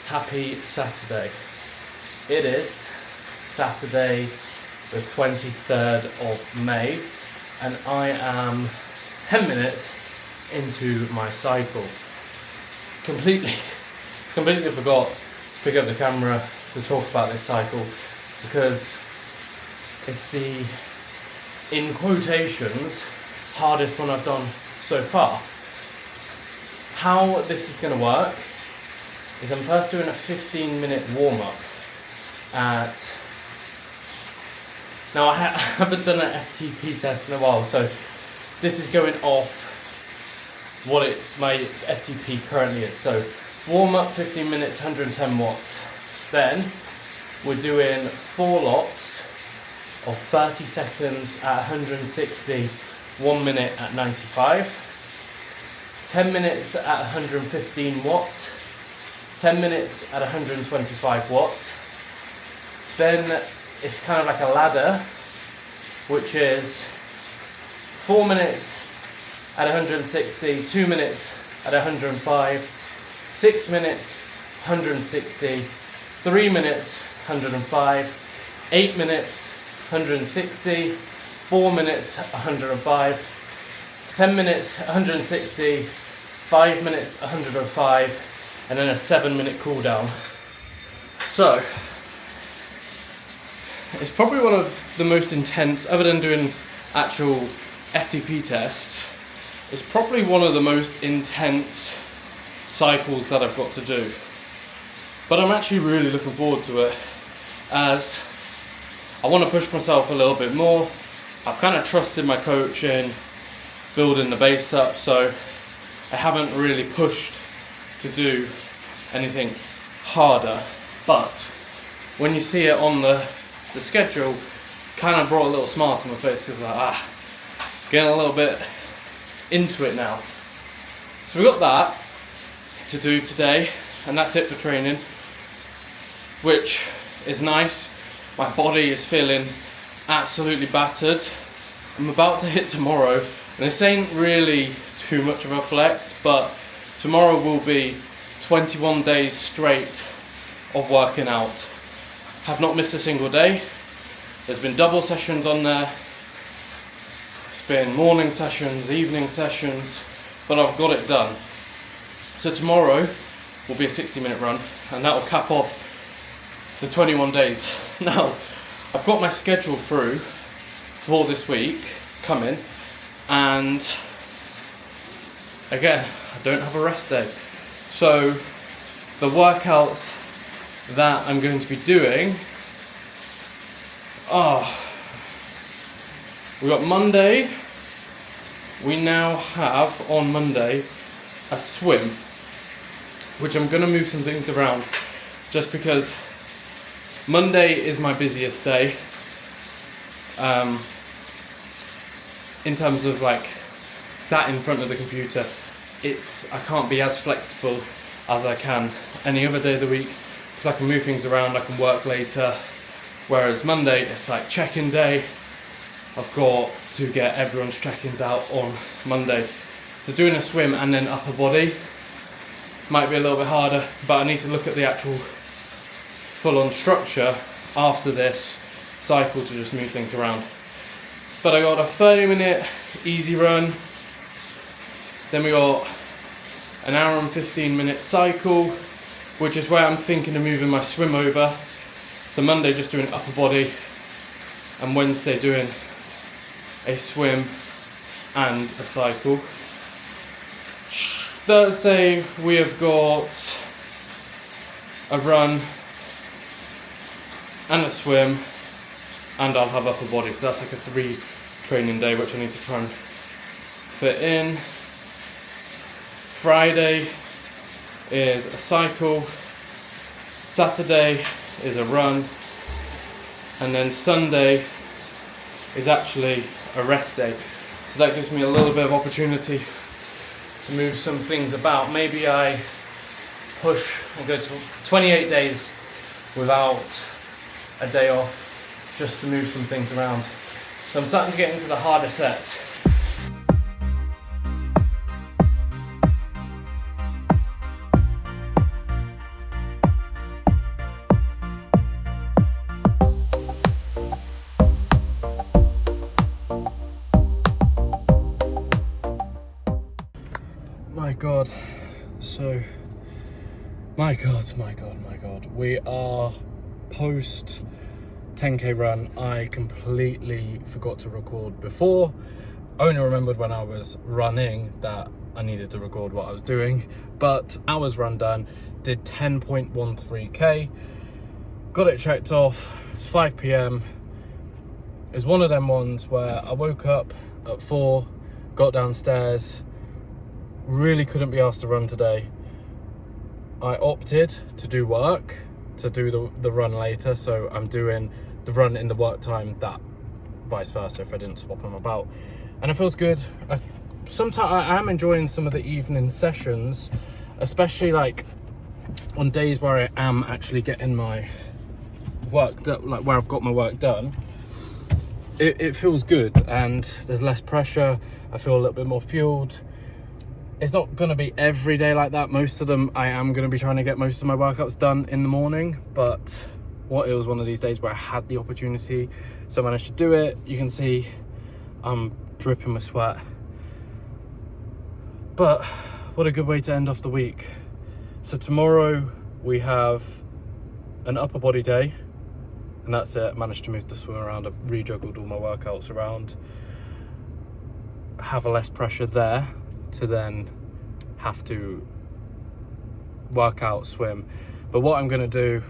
Happy Saturday. It is Saturday the 23rd of May and I am 10 minutes into my cycle. Completely forgot to pick up the camera to talk about this cycle because it's the, in quotations, hardest one I've done so far. How this is going to work is I'm first doing a 15-minute warm-up at... Now I haven't done an FTP test in a while, so this is going off what my FTP currently is. So warm-up 15 minutes, 110 watts. Then we're doing 4 lots of 30 seconds at 160, 1 minute at 95. 10 minutes at 115 watts, 10 minutes at 125 watts. Then it's kind of like a ladder, which is 4 minutes at 160, 2 minutes at 105, 6 minutes, 160, 3 minutes, 105, 8 minutes, 160, 4 minutes, 105, 10 minutes, 160, 5 minutes, 105, and then a 7-minute cool down. So, it's probably one of the most intense, other than doing actual FTP tests, it's probably one of the most intense cycles that I've got to do. But I'm actually really looking forward to it, as I want to push myself a little bit more. I've kind of trusted my coach in building the base up, so I haven't really pushed to do anything harder. But when you see it on the schedule, it's kind of brought a little smile to my face because getting a little bit into it now. So we've got that to do today, and that's it for training, which is nice. My body is feeling absolutely battered. I'm about to hit tomorrow, and this ain't really too much of a flex, but tomorrow will be 21 days straight of working out. Have not missed a single day. There's been double sessions on there. It's been morning sessions, evening sessions, but I've got it done. So tomorrow will be a 60-minute run, and that will cap off the 21 days. Now, I've got my schedule through for this week coming, and again, I don't have a rest day. So the workouts that I'm going to be doing we got Monday. We now have on Monday a swim, which I'm going to move some things around just because Monday is my busiest day in terms of like sat in front of the computer. I can't be as flexible as I can any other day of the week because I can move things around, I can work later, whereas Monday it's like check-in day. I've got to get everyone's check-ins out on Monday, so doing a swim and then upper body might be a little bit harder, but I need to look at the actual full-on structure after this cycle to just move things around. But I got a 30-minute easy run, then we got an hour and 15-minute cycle, which is where I'm thinking of moving my swim over. So Monday just doing upper body, and Wednesday doing a swim and a cycle. Thursday we have got a run and a swim, and I'll have upper body, so that's like a 3 training day which I need to try and fit in. Friday is a cycle, Saturday is a run, and then Sunday is actually a rest day. So that gives me a little bit of opportunity to move some things about. Maybe I push and go to 28 days without a day off just to move some things around. So I'm starting to get into the harder sets. God. So, my God. We are post 10k run. I completely forgot to record before. Only remembered when I was running that I needed to record what I was doing. But hours run done, did 10.13k. Got it checked off. It's 5 p.m. It's one of them ones where I woke up at 4, got downstairs, really couldn't be asked to run today. I opted to do work, to do the run later, so I'm doing the run in the work time, that vice versa if I didn't swap them about. And it feels good. Sometimes I am enjoying some of the evening sessions, especially like on days where I am actually getting my work done, like where I've got my work done. It feels good and there's less pressure. I feel a little bit more fueled. It's not going to be every day like that. Most of them I am going to be trying to get most of my workouts done in the morning, but it was one of these days where I had the opportunity, so I managed to do it. You can see I'm dripping with sweat, but what a good way to end off the week. So tomorrow we have an upper body day, and that's it. Managed to move the swim around. I've rejuggled all my workouts around. Have a less pressure there to then have to work out, swim. But what I'm going to do,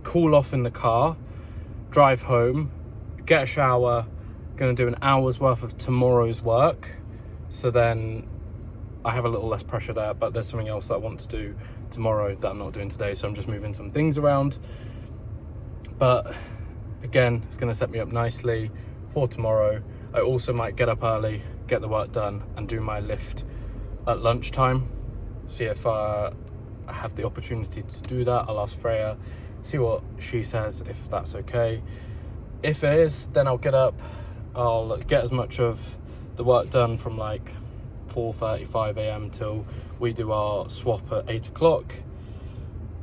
cool off in the car, drive home, get a shower, going to do an hour's worth of tomorrow's work. So then I have a little less pressure there, but there's something else that I want to do tomorrow that I'm not doing today. So I'm just moving some things around. But again, it's going to set me up nicely for tomorrow. I also might get up early, get the work done, and do my lift at lunchtime. See if I have the opportunity to do that. I'll ask Freya, see what she says, if that's okay. If it is, then I'll get up. I'll get as much of the work done from like 4:35 a.m. till we do our swap at 8 o'clock.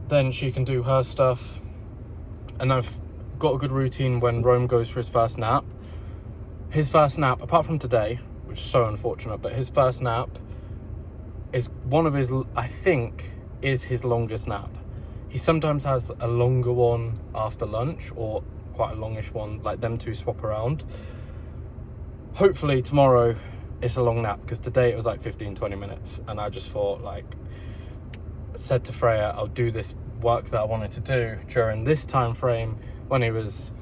Then she can do her stuff. And I've got a good routine when Rome goes for his first nap. His first nap, apart from today, which is so unfortunate, but his first nap is one of his, I think, is his longest nap. He sometimes has a longer one after lunch, or quite a longish one, like them two swap around. Hopefully tomorrow it's a long nap, because today it was like 15-20 minutes, and I just thought, like, said to Freya, I'll do this work that I wanted to do during this time frame when he was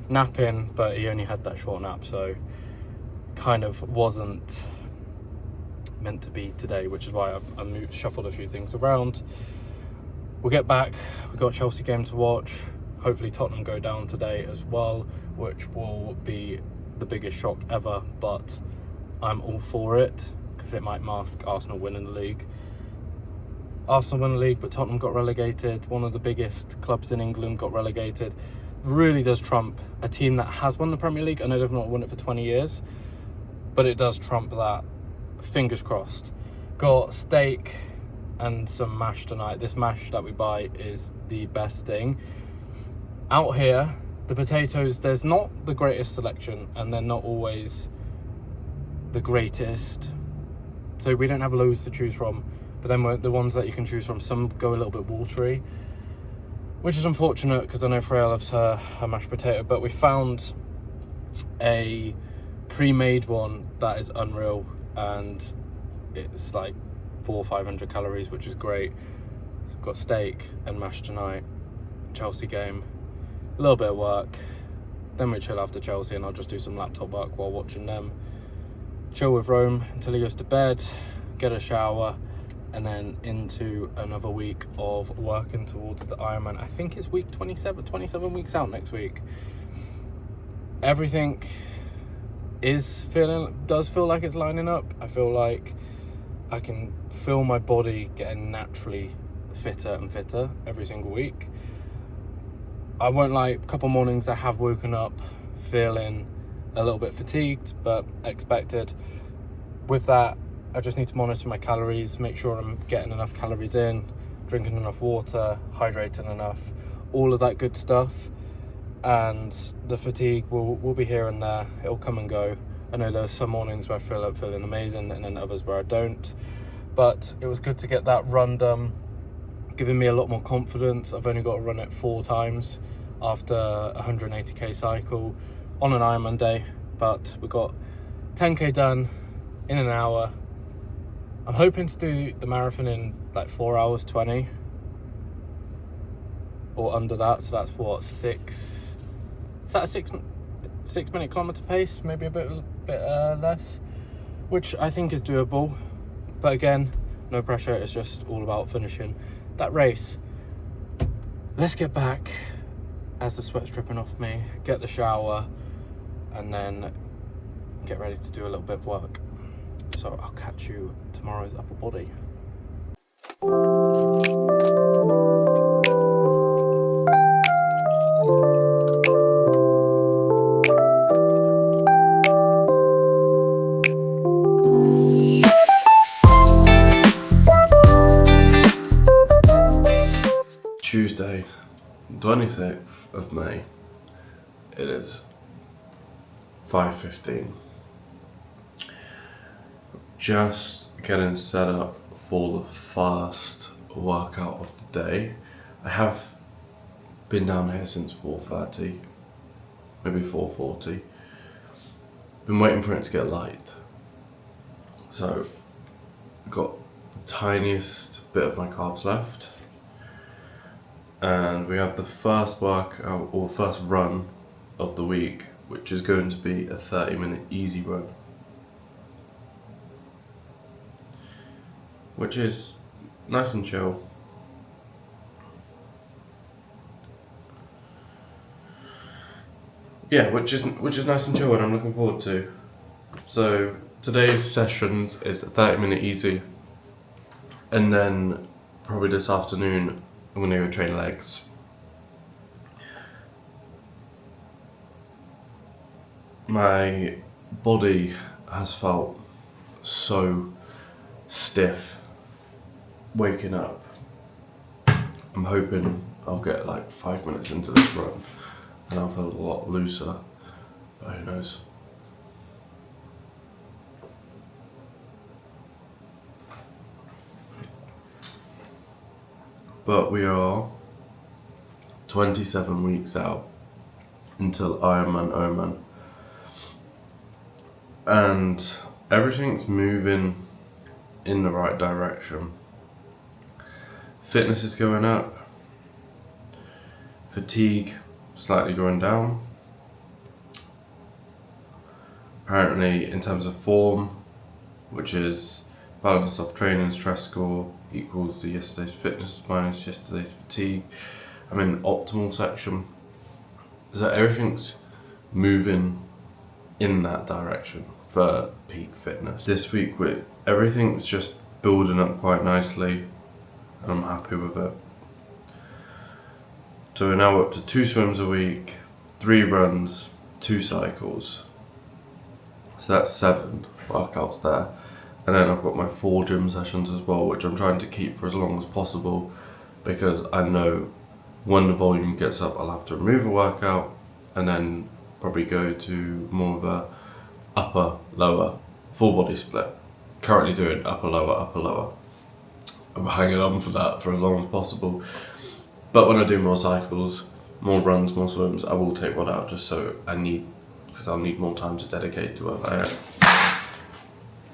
napping, but he only had that short nap, so kind of wasn't meant to be today, which is why I've shuffled a few things around. We'll get back, we've got Chelsea game to watch. Hopefully Tottenham go down today as well, which will be the biggest shock ever, but I'm all for it because it might mask Arsenal winning the league. Arsenal won the league, but Tottenham got relegated. One of the biggest clubs in England got relegated. Really does trump a team that has won the Premier League. I know they've not won it for 20 years, but it does trump that. Fingers crossed. Got steak and some mash tonight. This mash that we buy is the best thing. Out here, the potatoes, there's not the greatest selection, and they're not always the greatest. So we don't have loads to choose from. But then the ones that you can choose from, some go a little bit watery, which is unfortunate because I know Freya loves her mashed potato. But we found a pre-made one that is unreal, and it's like 400 or 500 calories, which is great. So got steak and mash tonight. Chelsea game, a little bit of work, then we chill after Chelsea, and I'll just do some laptop work while watching them. Chill with Rome until he goes to bed, get a shower, and then into another week of working towards the Ironman. I think it's week 27 weeks out next week. Everything does feel like it's lining up. I feel like I can feel my body getting naturally fitter and fitter every single week. I won't lie, a couple mornings I have woken up feeling a little bit fatigued, but expected. With that, I just need to monitor my calories, make sure I'm getting enough calories in, drinking enough water, hydrating enough, all of that good stuff. And the fatigue will be here and there. It'll come and go. I know there's some mornings where I feel like feeling amazing, and then others where I don't. but it was good to get that run done, giving me a lot more confidence. I've only got to run it 4 times after a 180k cycle on an Ironman day, but we got 10k done in an hour. I'm hoping to do the marathon in like 4 hours 20 or under that, so that's what, is that a 6-minute kilometer pace, maybe a bit less, which I think is doable. But again, no pressure, it's just all about finishing that race. Let's get back as the sweat's dripping off me, get the shower, and then get ready to do a little bit of work. So I'll catch you tomorrow's upper body. Tuesday, 26th of May, it is 5:15. Just getting set up for the first workout of the day. I have been down here since 4:30, maybe 4:40. Been waiting for it to get light. So, I've got the tiniest bit of my carbs left. And we have the first workout, or first run of the week, which is going to be a 30-minute easy run. Which is nice and chill. Yeah, which is nice and chill, and I'm looking forward to. So today's sessions is a 30-minute easy, and then probably this afternoon I'm gonna go train legs. My body has felt so stiff waking up. I'm hoping I'll get like 5 minutes into this run and I'll feel a lot looser, but who knows. But we are 27 weeks out until Ironman Oman, and everything's moving in the right direction. Fitness is going up, fatigue slightly going down. Apparently, in terms of form, which is balance of training stress score equals to yesterday's fitness minus yesterday's fatigue, I'm in optimal section. So everything's moving in that direction for peak fitness. This week, everything's just building up quite nicely, and I'm happy with it. So we're now up to 2 swims a week, 3 runs, 2 cycles. So that's 7 workouts there. And then I've got my 4 gym sessions as well, which I'm trying to keep for as long as possible, because I know when the volume gets up, I'll have to remove a workout and then probably go to more of a upper, lower, full body split. Currently doing upper, lower, upper, lower. I'm hanging on for that for as long as possible. But when I do more cycles, more runs, more swims, I will take one out just so because I'll need more time to dedicate to it.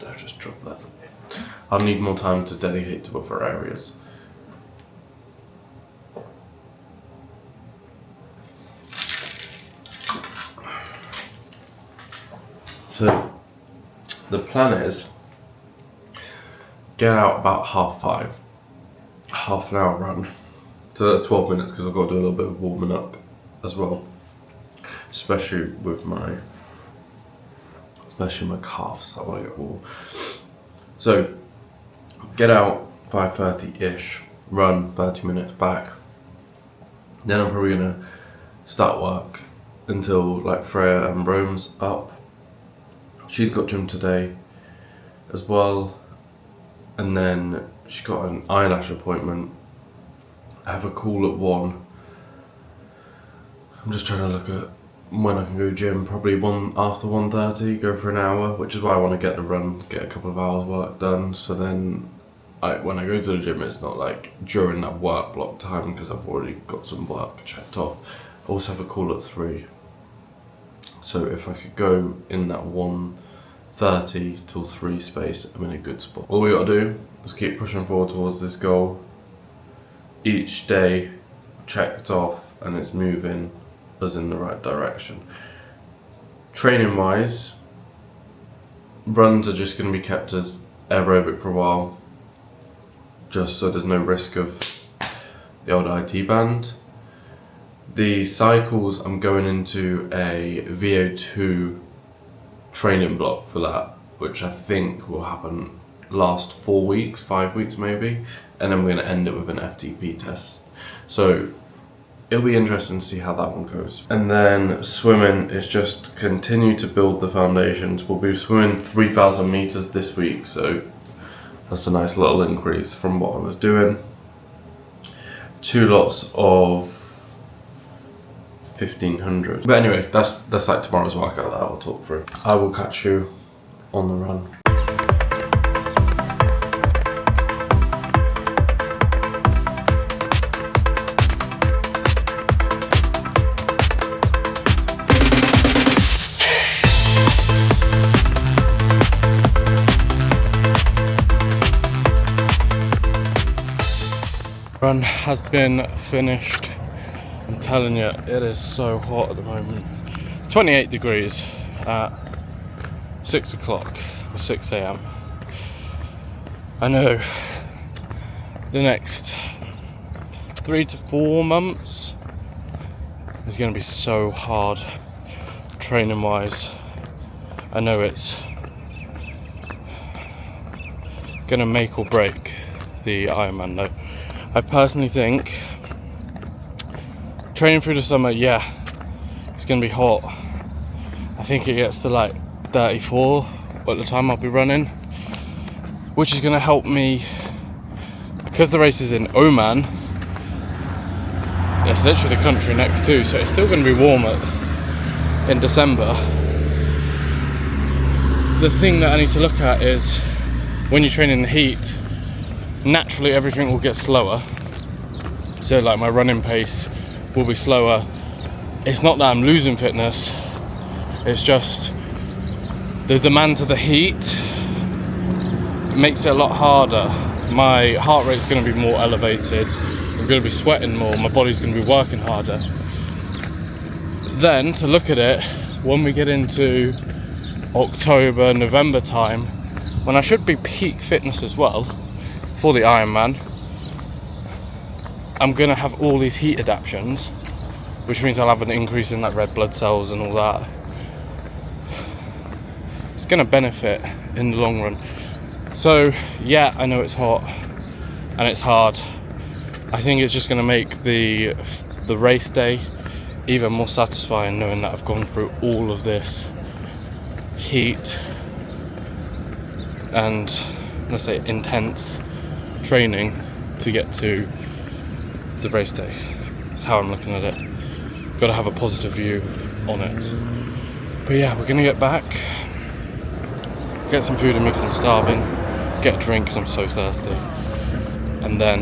I just dropped that. I'll need more time to dedicate to other areas. So the plan is get out about 5:30, half an hour run. So that's 12 minutes because I've got to do a little bit of warming up as well, especially with my calves. I want to get warm. So get out 5:30-ish, run 30 minutes back. Then I'm probably gonna start work until like Freya and Rome's up. She's got gym today as well, and then she got an eyelash appointment. I have a call at 1. I'm just trying to look at when I can go gym, probably after 1:30, go for an hour, which is why I want to get the run, get a couple of hours work done, so then when I go to the gym, it's not like during that work block time because I've already got some work checked off. I also have a call at 3. So if I could go in that 1:30 till 3 space, I'm in a good spot. All we gotta do is keep pushing forward towards this goal. Each day checked off and it's moving us in the right direction. Training wise, runs are just going to be kept as aerobic for a while, just so there's no risk of the old IT band. The cycles, I'm going into a VO2 training block for that, which I think will happen last 4 weeks, 5 weeks maybe, and then we're going to end it with an FTP test. So it'll be interesting to see how that one goes. And then swimming is just continue to build the foundations. We'll be swimming 3,000 meters this week, so that's a nice little increase from what I was doing. 2 lots of 1,500. But anyway, that's like tomorrow's workout that I'll talk through. I will catch you on the run. Run has been finished. I'm telling you, it is so hot at the moment. It's 28 degrees at 6 o'clock or 6 a.m. I know the next 3 to 4 months is going to be so hard training wise. I know it's going to make or break the Ironman though. I personally think training through the summer, yeah, it's going to be hot. I think it gets to like 34 at the time I'll be running, which is going to help me because the race is in Oman. It's literally the country next to, so it's still going to be warmer in December. The thing that I need to look at is when you train in the heat, naturally everything will get slower, so like my running pace will be slower. It's not that I'm losing fitness, it's just the demands of the heat makes it a lot harder. My heart rate's going to be more elevated, I'm going to be sweating more, my body's going to be working harder. Then to look at it when we get into October, November time, when I should be peak fitness as well for the Ironman, I'm gonna have all these heat adaptations, which means I'll have an increase in like red blood cells and all that. It's gonna benefit in the long run. So yeah, I know it's hot and it's hard. I think it's just gonna make the race day even more satisfying, knowing that I've gone through all of this heat and, let's say, intense training to get to the race day. That's how I'm looking at it. Got to have a positive view on it. But yeah, we're gonna get back, get some food in me because I'm starving, get a drink because I'm so thirsty, and then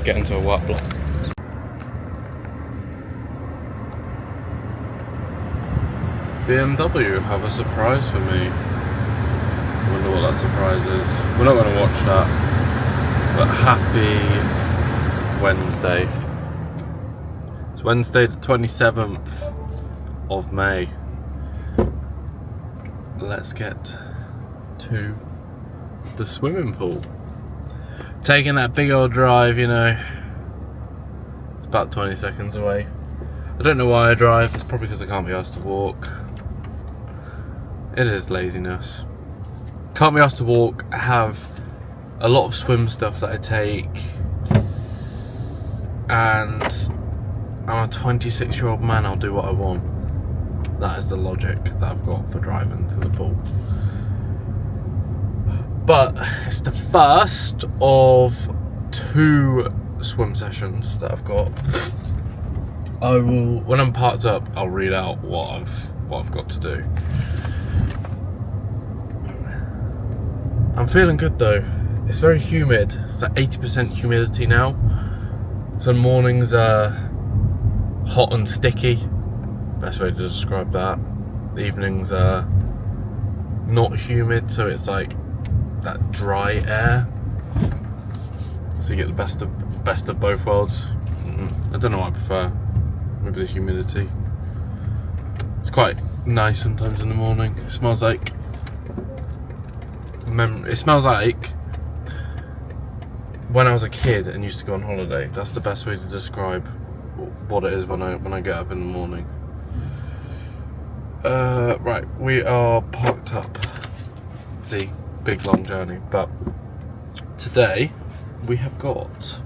get into a work block. BMW have a surprise for me. I wonder what that surprise is. We're not going to watch that, but happy Wednesday. It's Wednesday the 27th of May. Let's get to the swimming pool. Taking that big old drive, you know. It's about 20 seconds away. I don't know why I drive, it's probably because I can't be asked to walk. It is laziness. Can't be asked to walk. I have a lot of swim stuff that I take, and I'm a 26-year-old man, I'll do what I want. That is the logic that I've got for driving to the pool. But it's the first of 2 swim sessions that I've got. I will, when I'm parked up, I'll read out what I've got to do. I'm feeling good though. it's very humid. It's like 80% humidity now. So mornings are hot and sticky. Best way to describe that. The evenings are not humid, so it's like that dry air. So you get the best of both worlds. I don't know what I prefer. Maybe the humidity. It's quite nice sometimes in the morning. It smells like when I was a kid and used to go on holiday. That's the best way to describe what it is when I get up in the morning. Right, we are parked up. The big long journey, but today we have got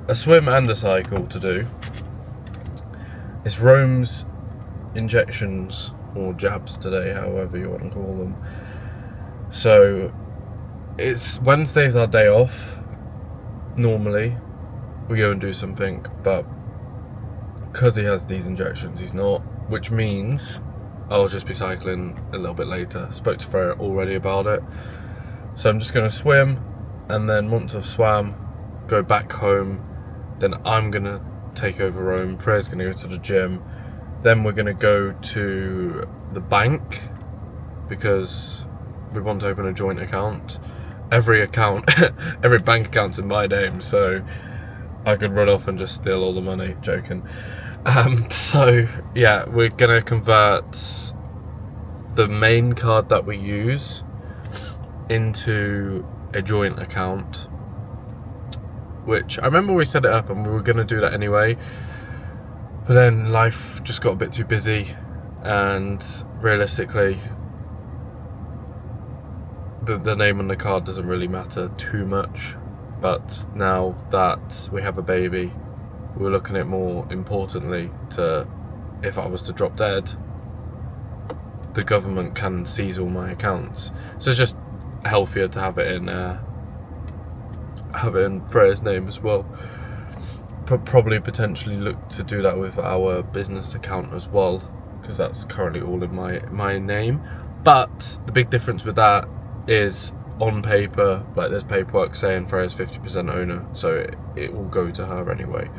a swim and a cycle to do. It's Rome's injections or jabs today, however you want to call them. So it's Wednesday's our day off. Normally we go and do something, but because he has these injections, he's not, which means I'll just be cycling a little bit later. Spoke to Freya already about it. So I'm just going to swim, and then once I've swam, go back home. Then I'm going to take over Rome. Freya's going to go to the gym. Then we're going to go to the bank because we want to open a joint account. Every bank account's in my name, so I could run off and just steal all the money. Joking. So yeah, we're gonna convert the main card that we use into a joint account, which I remember we set it up and we were gonna do that anyway, but then life just got a bit too busy, and realistically the name on the card doesn't really matter too much. But now that we have a baby, we're looking at more importantly to, if I was to drop dead, the government can seize all my accounts. So it's just healthier to have it in Freya's name as well. Probably potentially look to do that with our business account as well, because that's currently all in my name. But the big difference with that is, on paper, like there's paperwork saying Freya's 50% owner, so it will go to her anyway.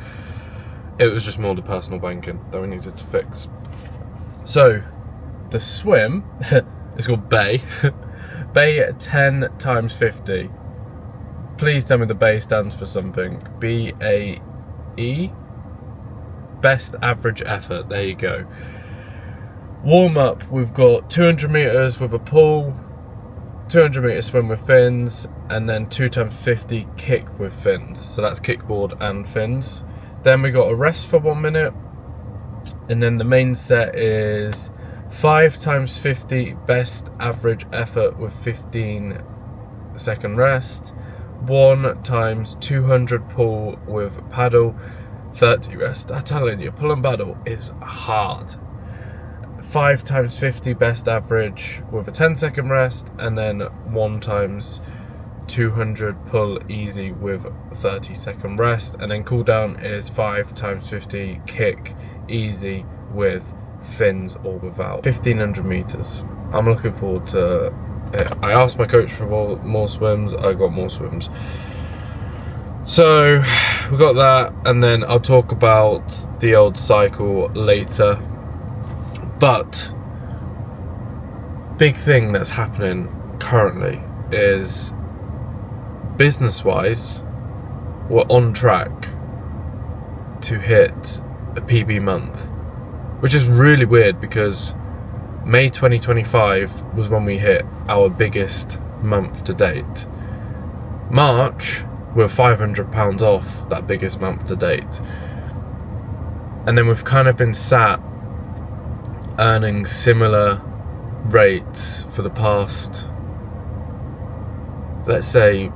It was just more the personal banking that we needed to fix. So the swim is called Bay. Bay 10 times 50. Please tell me the Bay stands for something. BAE. Best average effort. There you go. Warm up. We've got 200 meters with a pull, 200 meter swim with fins, and then 2 times 50 kick with fins. So that's kickboard and fins. Then we got a rest for 1 minute, and then the main set is 5 times 50 best average effort with 15-second rest, 1 times 200 pull with paddle, 30 rest. I'm telling you, pull and paddle is hard. 5 times 50 best average with a 10-second rest, and then 1 times 200 pull easy with 30-second rest, and then cool down is 5 times 50 kick easy with fins or without. 1500 meters. I'm looking forward to it. I asked my coach for more swims. I got more swims. So we got that, and then I'll talk about the old cycle later. But big thing that's happening currently is, business-wise, we're on track to hit a PB month, which is really weird because May 2025 was when we hit our biggest month to date. March, we're £500 off that biggest month to date, and then we've kind of been sat earning similar rates for the past, let's say,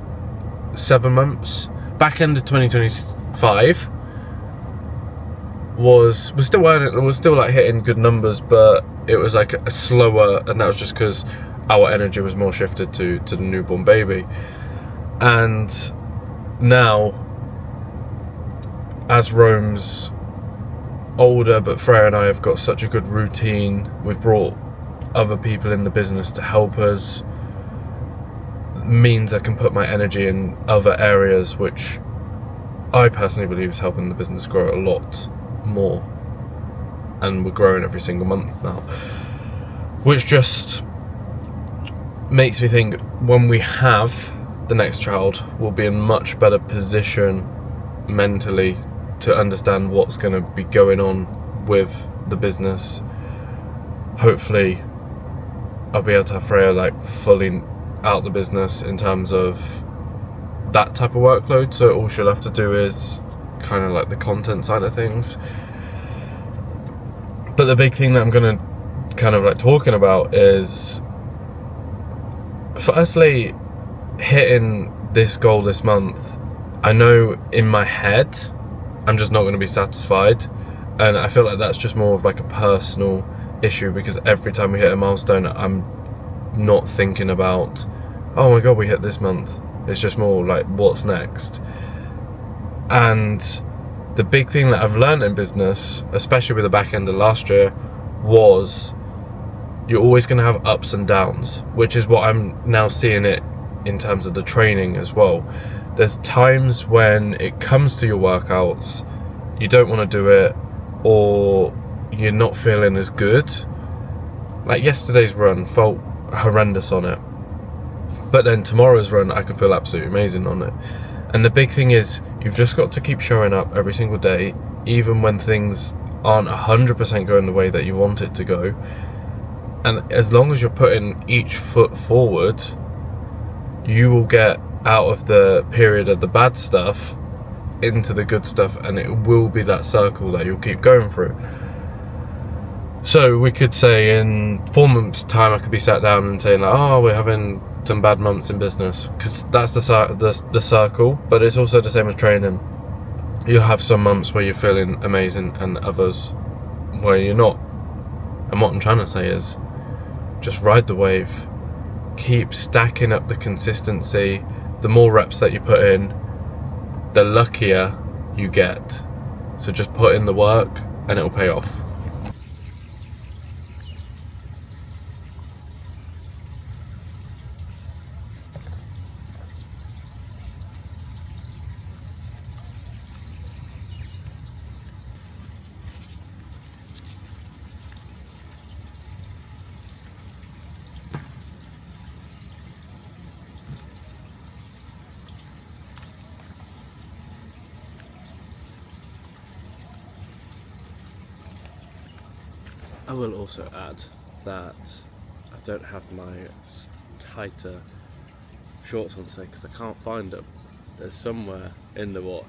7 months. Back end of 2025 we're still earning, we're still like hitting good numbers, but it was like a slower, and that was just because our energy was more shifted to the newborn baby. And now, as Rome's older, but Freya and I have got such a good routine, we've brought other people in the business to help us. means I can put my energy in other areas, which I personally believe is helping the business grow a lot more. And we're growing every single month now, which just makes me think when we have the next child, we'll be in much better position mentally to understand what's going to be going on with the business. Hopefully I'll be able to have Freya like fully out the business in terms of that type of workload, so all she'll have to do is kind of like the content side of things. But the big thing that I'm going to kind of like talking about is firstly hitting this goal this month. I know in my head I'm just not going to be satisfied, and I feel like that's just more of like a personal issue, because every time we hit a milestone I'm not thinking about, oh my god, we hit this month. It's just more like, what's next? And the big thing that I've learned in business, especially with the back end of last year, was you're always going to have ups and downs, which is what I'm now seeing it in terms of the training as well. There's times when it comes to your workouts, you don't want to do it, or you're not feeling as good. Like yesterday's run, felt horrendous on it. But then tomorrow's run, I can feel absolutely amazing on it. And the big thing is, you've just got to keep showing up every single day, even when things aren't 100% going the way that you want it to go. And as long as you're putting each foot forward, you will get out of the period of the bad stuff into the good stuff, and it will be that circle that you'll keep going through. So we could say in 4 months' time, I could be sat down and saying like, oh, we're having some bad months in business, because that's the circle. But it's also the same as training. You'll have some months where you're feeling amazing and others where you're not. And what I'm trying to say is, just ride the wave. Keep stacking up the consistency. The more reps that you put in, the luckier you get. So just put in the work and it'll pay off. I will also add that I don't have my tighter shorts on today because I can't find them. They're somewhere in the wash.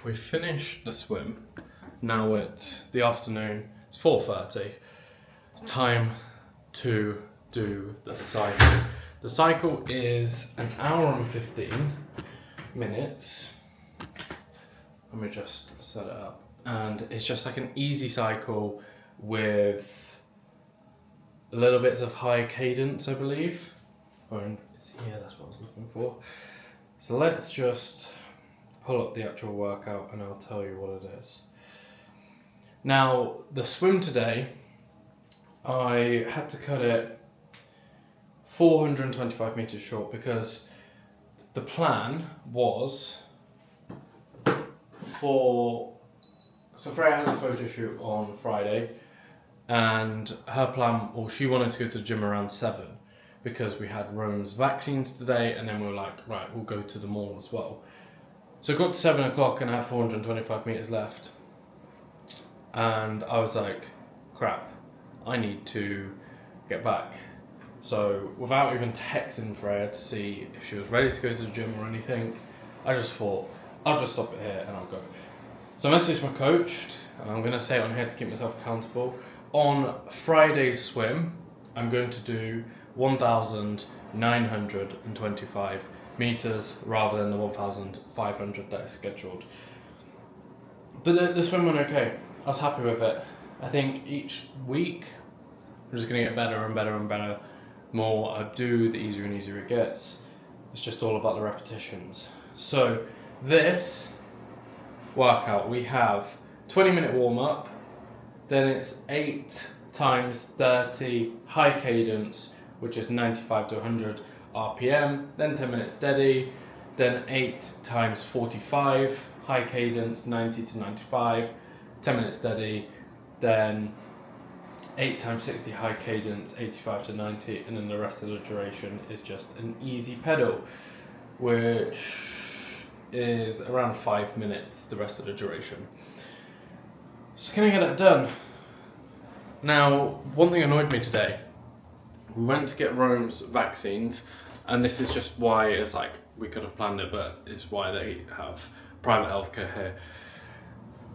We've finished the swim. Now it's the afternoon, it's 4:30. It's time to do the cycle. The cycle is an hour and 15 minutes. Let me just set it up. And it's just like an easy cycle with little bits of high cadence, I believe. It's here, that's what I was looking for. So let's just pull up the actual workout and I'll tell you what it is. Now, the swim today, I had to cut it 425 meters short because the plan was so Freya has a photo shoot on Friday, and her plan, she wanted to go to the gym around 7 because we had Rome's vaccines today, and then we were like, right, we'll go to the mall as well. So I got to 7 o'clock and I had 425 meters left. And I was like, crap, I need to get back. So without even texting Freya to see if she was ready to go to the gym or anything, I just thought, I'll just stop it here and I'll go. So I messaged my coach, and I'm going to say it on here to keep myself accountable. On Friday's swim, I'm going to do 1,000 925 meters rather than the 1,500 that is scheduled. But the swim went okay. I was happy with it. I think each week I'm just going to get better and better and better. The more I do, the easier and easier it gets. It's just all about the repetitions. So this workout, we have 20-minute warm-up, then it's 8 times 30 high cadence, which is 95 to 100 RPM, then 10 minutes steady, then 8 times 45 high cadence, 90 to 95, 10 minutes steady, then 8 times 60 high cadence, 85 to 90, and then the rest of the duration is just an easy pedal, which is around 5 minutes the rest of the duration. So can I get it done? Now, one thing annoyed me today. We went to get Rome's vaccines, and this is just why it's like, we could have planned it, but it's why they have private healthcare here.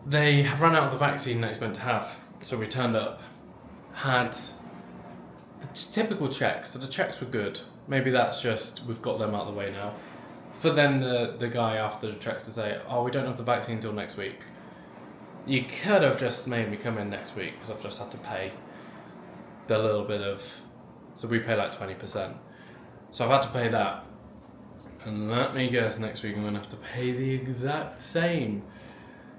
They have run out of the vaccine that he's meant to have, so we turned up, had the typical checks, so the checks were good. Maybe that's just, we've got them out of the way now. For then the guy after the checks to say, oh, we don't have the vaccine until next week. You could have just made me come in next week, because I've just had to pay the little bit of, so we pay like 20%. So I've had to pay that. And let me guess, next week I'm going to have to pay the exact same.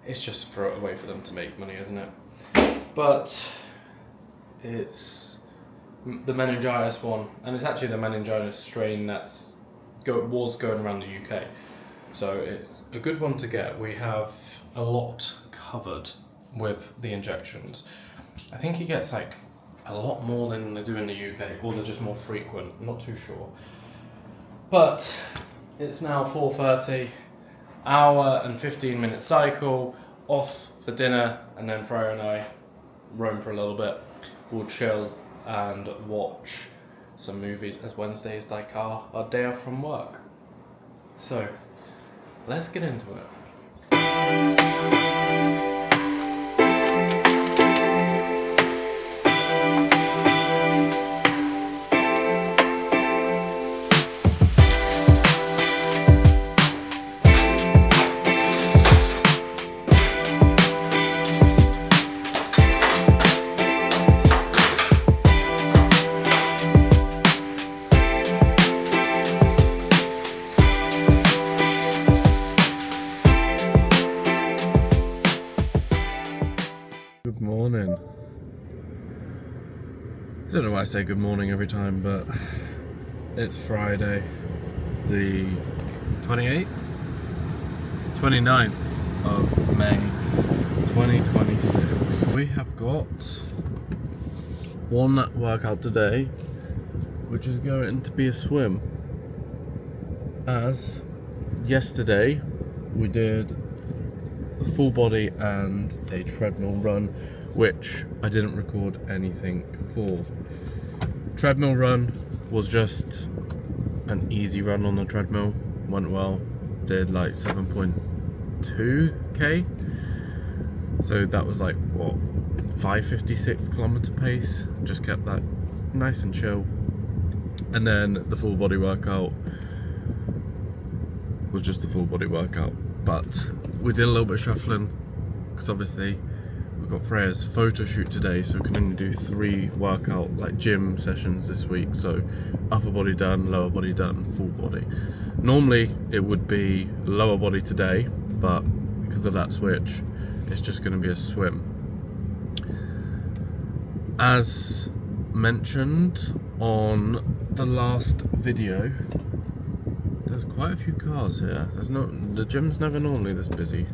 It's just for a way for them to make money, isn't it? But it's the meningitis one, and it's actually the meningitis strain that's was going around the UK. So it's a good one to get. We have a lot covered with the injections. I think he gets like a lot more than they do in the UK, or they're just more frequent. I'm not too sure. But it's now 4:30, hour and 15-minute cycle, off for dinner, and then Freya and I roam for a little bit. We'll chill and watch some movies, as Wednesday is like our day off from work. So let's get into it. Good morning. I don't know why I say good morning every time, but it's Friday, the 28th? 29th of May 2026. We have got one workout today, which is going to be a swim. As yesterday we did a full body and a treadmill run, which I didn't record anything for. Treadmill run was just an easy run on the treadmill, went well, did like 7.2k, so that was like what, 556 kilometer pace, just kept that nice and chill. And then the full body workout was just a full body workout, but we did a little bit of shuffling because obviously we've got Freya's photo shoot today, so we can only do 3 workout like gym sessions this week. So upper body done, lower body done, full body. Normally it would be lower body today, but because of that switch it's just going to be a swim. As mentioned on the last video, there's quite a few cars here. The gym's never normally this busy.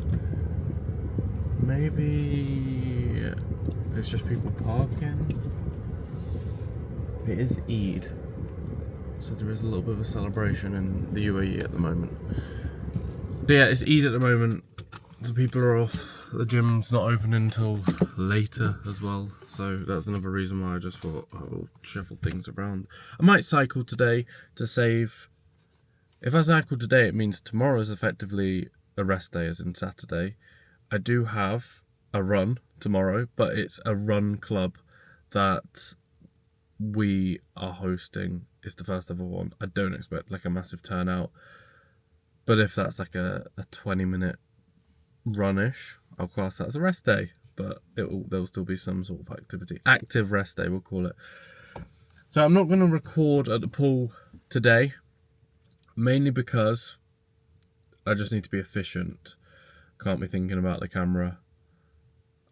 Maybe it's just people parking. It is Eid, so there is a little bit of a celebration in the UAE at the moment. But yeah, it's Eid at the moment. The people are off. The gym's not open until later as well, so that's another reason why I just thought I'll shuffle things around. I might cycle today to save. If I cycle today, it means tomorrow is effectively a rest day, as in Saturday. I do have a run tomorrow, but it's a run club that we are hosting it's the first ever one. I don't expect like a massive turnout. But if that's like a 20-minute run-ish, I'll class that as a rest day. But there'll still be some sort of activity. Active rest day, we'll call it. So I'm not going to record at the pool today, mainly because I just need to be efficient. Can't be thinking about the camera.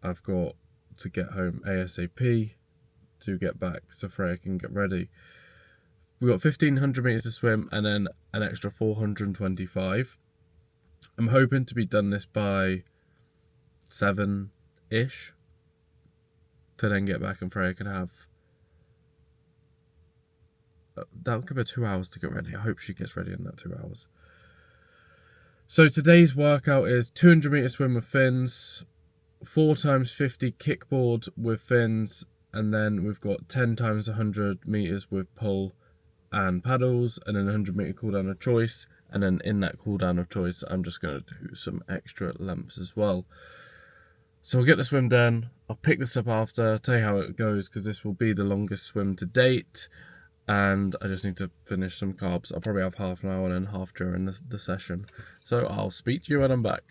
I've got to get home ASAP to get back so Freya can get ready. We've got 1,500 metres to swim and then an extra 425. I'm hoping to be done this by 7-ish to then get back and Freya can have... That'll give her 2 hours to get ready. I hope she gets ready in that 2 hours. So today's workout is 200 metre swim with fins, 4 times 50 kickboard with fins, and then we've got 10 times 100 metres with pull and paddles, and then 100 metre cool down of choice. And then in that cool down of choice, I'm just going to do some extra lengths as well. So we'll get the swim done. I'll pick this up after, tell you how it goes, because this will be the longest swim to date. And I just need to finish some carbs. I'll probably have half an hour and then half during the session. So I'll speak to you when I'm back.